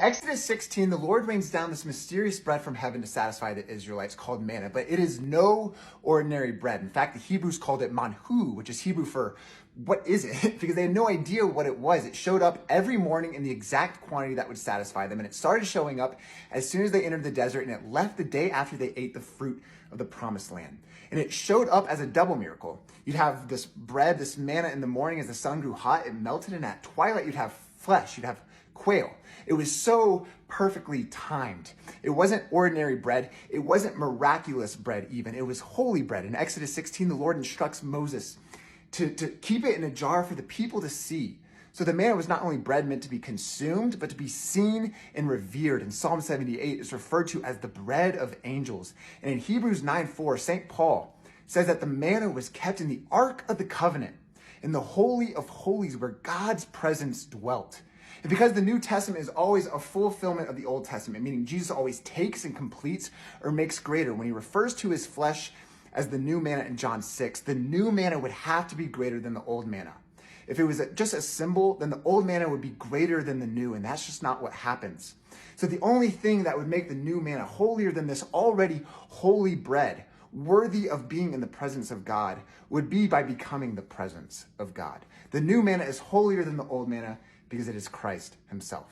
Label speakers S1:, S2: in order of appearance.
S1: Exodus 16, the Lord rains down this mysterious bread from heaven to satisfy the Israelites called manna, but it is no ordinary bread. In fact, the Hebrews called it manhu, which is Hebrew for what is it? Because they had no idea what it was. It showed up every morning in the exact quantity that would satisfy them, and it started showing up as soon as they entered the desert, and it left the day after they ate the fruit of the promised land. And it showed up as a double miracle. You'd have this bread, this manna in the morning as the sun grew hot, it melted, and at twilight you'd have flesh, you'd have quail. It was so perfectly timed. It wasn't ordinary bread. It wasn't miraculous bread even. It was holy bread. In Exodus 16, the Lord instructs Moses to keep it in a jar for the people to see. So the manna was not only bread meant to be consumed, but to be seen and revered. In Psalm 78, it's referred to as the bread of angels. And in Hebrews 9:4, St. Paul says that the manna was kept in the Ark of the Covenant, in the Holy of Holies where God's presence dwelt. And because the New Testament is always a fulfillment of the Old Testament, meaning Jesus always takes and completes or makes greater. When he refers to his flesh as the new manna in John 6, the new manna would have to be greater than the old manna. If it was just a symbol, then the old manna would be greater than the new, and that's just not what happens. So the only thing that would make the new manna holier than this already holy bread, worthy of being in the presence of God, would be by becoming the presence of God. The new manna is holier than the old manna because it is Christ himself.